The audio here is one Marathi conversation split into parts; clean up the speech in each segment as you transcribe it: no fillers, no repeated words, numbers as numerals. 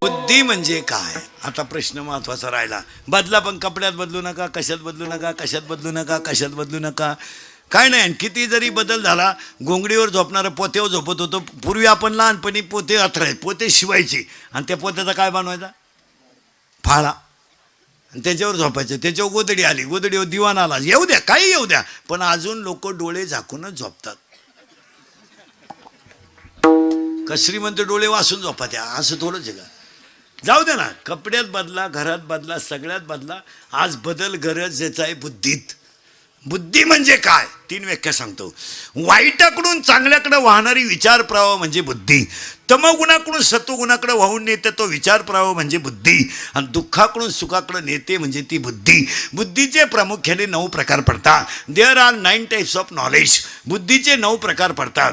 बुद्धी म्हणजे काय? आता प्रश्न महत्वाचा राहिला. बदला, पण कपड्यात बदलू नका, कशात बदलू नका, कशात बदलू नका, कशात बदलू नका. काय नाही. आणि किती जरी बदल झाला, घोंगडीवर झोपणारं पोत्यावर झोपत होतो. पूर्वी आपण लहानपणी पोते अथराय पोते शिवायचे आणि त्या पोत्याचा काय बनवायचा? फाळा. आणि त्याच्यावर झोपायचं. त्याच्यावर गोदडी आली, गोदडीवर दिवाण आला, येऊ द्या काही येऊ द्या, पण अजून लोक डोळे झाकूनच झोपतात. कसरी म्हणते डोळे वासून झोपा त्या, असं थोडंच आहे का? जाऊ दे ना. कपड्यात बदला, घरात बदला, सगळ्यात बदला. आज बदल गरजेचा आहे बुद्धीत. बुद्धी म्हणजे काय? 3 व्याख्या सांगतो. वाईटाकडून चांगल्याकडे वाहणारी विचार प्रवाह म्हणजे बुद्धी. तमगुणाकडून सत्वगुणाकडे वाहून नेते तो विचार प्रवाह म्हणजे बुद्धी. आणि दुःखाकडून सुखाकडे नेते म्हणजे ती बुद्धी. बुद्धीचे प्रामुख्याने 9 प्रकार पडतात. There are 9 types of knowledge. बुद्धीचे 9 प्रकार पडतात.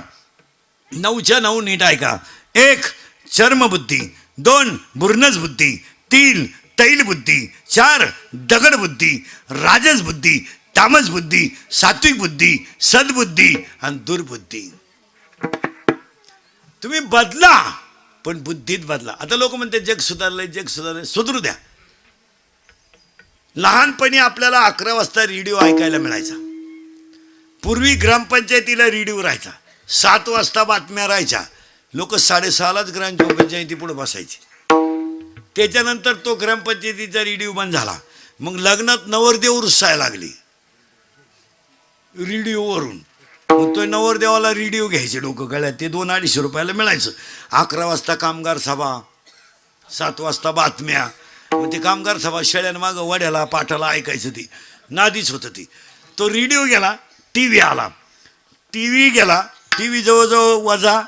9च्या 9 नीट ऐका. 1 चर्मबुद्धी, 2 बुर्नस बुद्धी, 3 तैल बुद्धी, 4 दगड बुद्धी, राजस बुद्धी, तामस बुद्धी, सात्विक बुद्धी, सद्बुद्धी आणि दुर्बुद्धी. तुम्ही बदला, पण बुद्धीत बदला. आता लोक म्हणते जग सुधारलंय, जग सुधारलंय. सुधरू द्या. लहानपणी आपल्याला 11 वाजता रेडिओ ऐकायला मिळायचा. पूर्वी ग्रामपंचायतीला रेडिओ राहायचा. 7 वाजता बातम्या राहायच्या. लोक 6:30लाच ग्रामपंचायती पुढे बसायचे. त्याच्यानंतर तो ग्रामपंचायतीचा रेडिओ बंद झाला. मग लग्नात नवरदेव रुसायला लागली रेडिओवरून. मग तो नवरदेवाला रेडिओ घ्यायचे डोकं गळ्यात. ते 200-250 रुपयाला मिळायचं. 11 वाजता कामगार सभा, 7 वाजता बातम्या. मग ते कामगार सभा शेळ्यांमागं वड्याला पाठाला ऐकायचं. ती नादीच होतं ती. तो रेडिओ गेला, टी व्ही आला. टी व्ही गेला, टी व्ही जवळजवळ वजा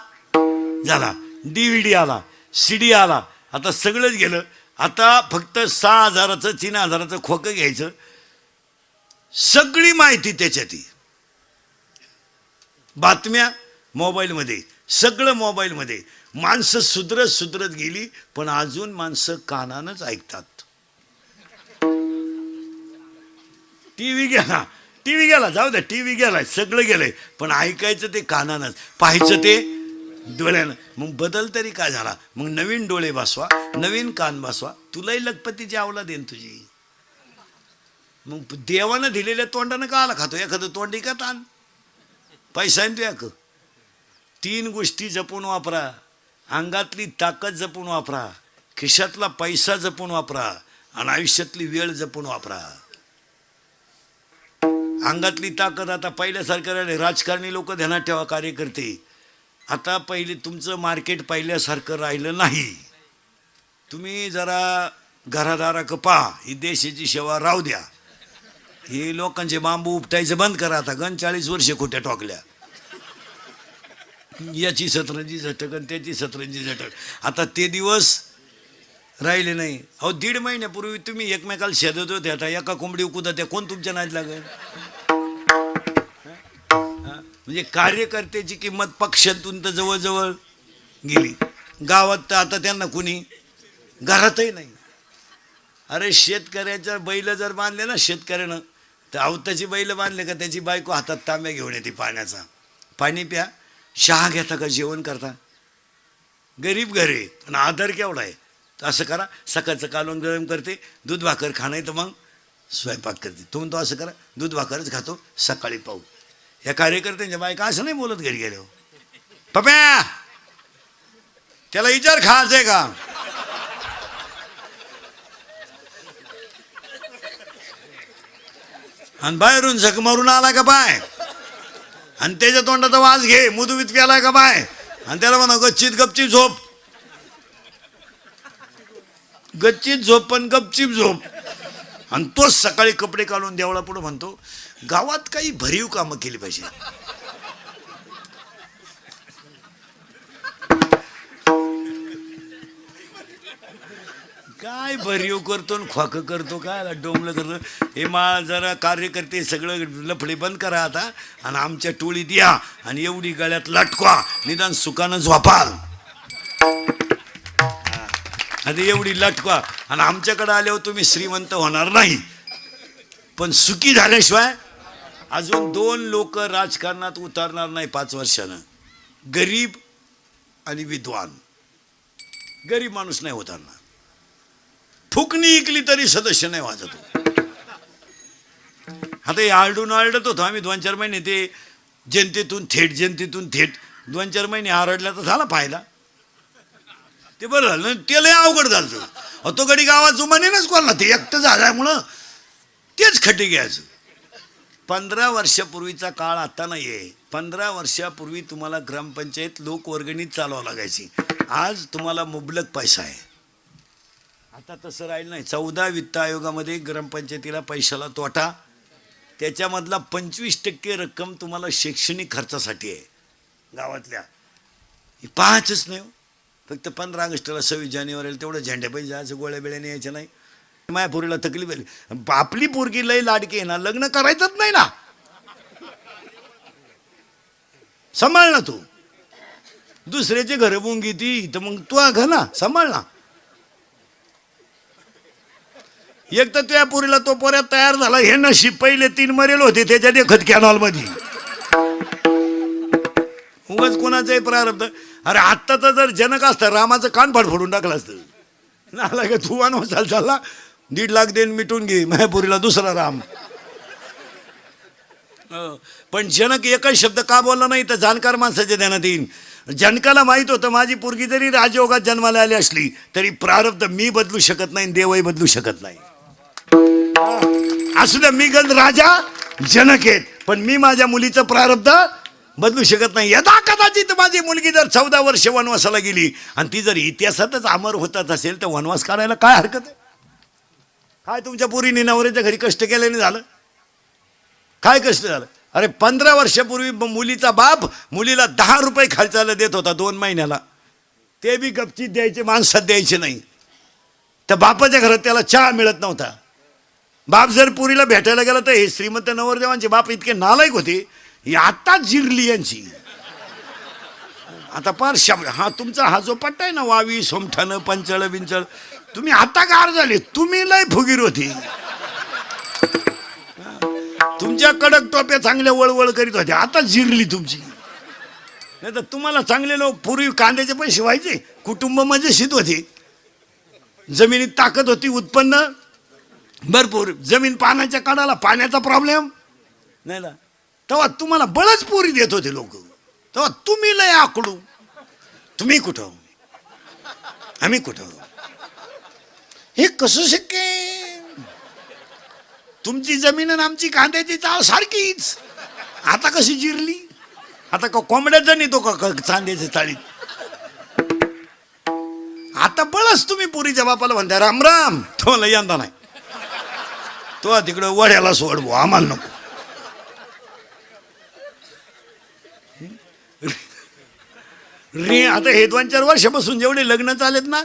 झाला. DVD आला, CD आला. आता सगळंच गेलं. आता फक्त 6,000चं 3,000चं खोकं घ्यायचं. सगळी माहिती त्याच्यात. बातम्या मोबाईलमध्ये, सगळं मोबाईलमध्ये. माणसं सुधरत गेली, पण अजून माणसं कानानंच ऐकतात. टीव्ही गेला, जाऊ द्या, टीव्ही गेलाय, सगळं गेलंय, पण ऐकायचं ते कानानंच, पाहायचं ते डोळ्यानं. मग बदल तरी काय झाला? मग नवीन डोळे बसवा, नवीन कान बसवा. तुलाही लखपतीची अवलाद देईन तुझी. मग देवानं दिलेल्या तोंडानं का आला खातो? एखादं तोंडी का ताण पैसा तू एक. 3 गोष्टी जपून वापरा. अंगातली ताकद जपून वापरा, खिशातला पैसा जपून वापरा आणि आयुष्यातली वेळ जपून वापरा. अंगातली ताकद आता पहिल्यासारखं राहिले. राजकारणी लोक ध्यानात ठेवा, कार्यकर्ते. आता पहिले तुमचं मार्केट पहिल्यासारखं राहिलं नाही. तुम्ही जरा घरादाराक पहा. ही देशाची सेवा राहू द्या. हे लोकांचे बांबू उपटायचं बंद करा. आता 40 वर्ष खोट्या टोकल्या. याची सतरंजी झटक आणि त्याची सतरंजी झटक. आता ते दिवस राहिले नाही. अहो 1.5 महिन्यापूर्वी तुम्ही एकमेकाला शेदत होते. आता एका कोंबडी उकुदा त्या कोण तुमच्या नाद लागेल? म्हणजे कार्यकर्त्याची किंमत पक्षातून तर जवळजवळ गेली. गावात तर आता त्यांना कुणी घरातही नाही. अरे शेतकऱ्याच्या बैल जर बांधले ना शेतकऱ्यानं, तर अवताची बैल बांधले का त्याची बायको हातात तांब्या घेऊन येते पाण्याचा. पाणी प्या, चहा घेता का जेवण करता? गरीब घरे पण आदर केवढा आहे. तर असं करा, सकाळचं कालवण गरम करते, दूध भाकर खाणं, तर मग स्वयंपाक करते. तुम्ही तो असं करा, दूध भाकरच खातो, सकाळी पाहू. या कार्यकर्त्यांच्या बायका असं नाही बोलत घरी गेले. पप्या त्याला विचार खायचंय का? आणि बाहेरून झक मारून आला का बाय, आणि त्याच्या तोंडाचा वास घे, मुदुवीत प्यालाय का बाय, आणि त्याला म्हणा गच्चीत गपचीप झोप. गच्चीत झोप पण गपचीप झोप. आणि तोच सकाळी कपडे काढून देवळा पुढे म्हणतो गावात काही भरीव कामं केली पाहिजे. काय भरीव करतो आणि ख्वाक करतो, काय डोंबलं करतो. हे जरा कार्यकर्ते सगळं लफडे बंद करा आता, आणि आमच्या टोळीत या आणि एवढी गळ्यात लटकवा, निदान सुखानं झोपाल. आणि एवढी लटकवा, आणि आमच्याकडे आल्यावर तुम्ही श्रीमंत होणार नाही, पण सुखी झाल्याशिवाय. अजून 2 लोक राजकारणात उतरणार नाही 5 वर्षानं, गरीब आणि विद्वान. गरीब माणूस नाही होताना. फुकणी इकली तरी सदस्य नाही वाजत. आता हे आरडून आरडत होतो आम्ही 2-4 महिने, ते जनतेतून थेट 2-4 महिने आरडल्या तर झाला फायदा. ते बरं झालं, ते लय अवघड झालं. तो गडी गावाचं म्हणेनच कोणाला, ते एकटं झाल्यामुळं तेच खड्डे घ्यायचं. 15 वर्षापूर्वीचा काळ आता नाही आहे. 15 वर्षापूर्वी तुम्हाला ग्रामपंचायत लोकवर्गणीत चालवावं लागायची. आज तुम्हाला मुबलक पैसा आहे. आता तसं राहिलं नाही. 14 वित्त आयोगामध्ये ग्रामपंचायतीला पैशाला तोटा, त्याच्यामधला 25% रक्कम तुम्हाला शैक्षणिक खर्चासाठी आहे गावातल्या. पाहायचंच नाही. फक्त 15 ऑगस्टला 26 जानेवारीला तेवढं झेंडे पैसे जायचं, गोळ्या बिळ्याने यायचं नाही. माझ्या पोरीला तकलीफ आली. आपली पोरगी लई लाडकी आहे ना, लग्न करायचंच नाही ना. सांभाळ ना तू. दुसऱ्याचे घर बुंगी ती तर मग तू घ ना, सांभाळ ना. एक तर त्या पोरीला तो पोऱ्यात तयार झाला, हे नशीब पहिले 3 मरेल होते त्याच्या देखत कॅनॉल मध्ये. उगाच कोणाचंही प्रारब्ध. अरे आत्ताचा जर जनक असता रामाचं कान फोडून टाकलं असतं. नाला का तू वनवासाला चालला, 1.5 लाख देऊन मिटून घे मायापुरीला दुसरा राम. पण जनक एकच शब्द का बोलला नाही तर जाणकार माणसाच्या ध्यानात येईल. जनकाला माहित होतं माझी पोरगी जरी राजयोगात जन्माला आली असली तरी प्रारब्ध मी बदलू शकत नाही, देवही बदलू शकत नाही. असू द्या, मी गंध राजा जनक आहेत, पण मी माझ्या मुलीचं प्रारब्ध बदलू शकत नाही. यदा कदाचित माझी मुलगी जर 14 वर्ष वनवासाला गेली आणि ती जर इतिहासातच अमर होतात असेल तर वनवास करायला काय हरकत आहे? काय तुमच्या पोरीने नवऱ्याच्या घरी कष्ट केल्याने झालं? काय कष्ट झालं? अरे 15 वर्षापूर्वी मुलीचा बाप मुलीला 10 रुपये खर्चाला देत होता 2 महिन्याला. ते बी गपचीत द्यायचे, माणसात द्यायचे नाही. तर बापाच्या घरात त्याला चहा मिळत नव्हता. बाप जर पुरीला भेटायला गेला तर हे श्रीमंत नवरदेवांचे बाप इतके नालायक होते. ही आता जिरली यांची. आता पार हा तुमचा हा जो पट्टा आहे ना, वावी सोमठाणं पंचळ बिंचळ, तुम्ही आता गार झाले. तुम्ही लय फुगीर होती. तुमच्या कडक टोप्या चांगल्या वळवळ करीत होत्या, आता जिरली तुमची. नाही तर तुम्हाला चांगले लोक पूर्वी कांद्याचे पैसे व्हायचे, कुटुंब मजेशीर होते, जमिनीत ताकद होती, उत्पन्न भरपूर, जमीन पाण्याच्या कडाला, पाण्याचा प्रॉब्लेम नाही ना. तेव्हा तुम्हाला बळच पोरी देत होते लोक. तेव्हा तुम्ही लय आकडू. तुम्ही कुठं, आम्ही कुठं? हे कसं शक्य? तुमची जमीन आणि आमची कांद्याची चाळ सारखीच. आता कशी जिरली? आता का कोंबड्याचा नेतो का चांद्याच्या चाळीत? आता बळच तुम्ही पुरीच्या बापाला म्हणता राम राम. तो यंदा नाही, तो तिकडे वड्याला सोडवो, आम्हाला नको. रे आता हे 2-4 वर्षापासून जेवढे लग्न चालेत ना,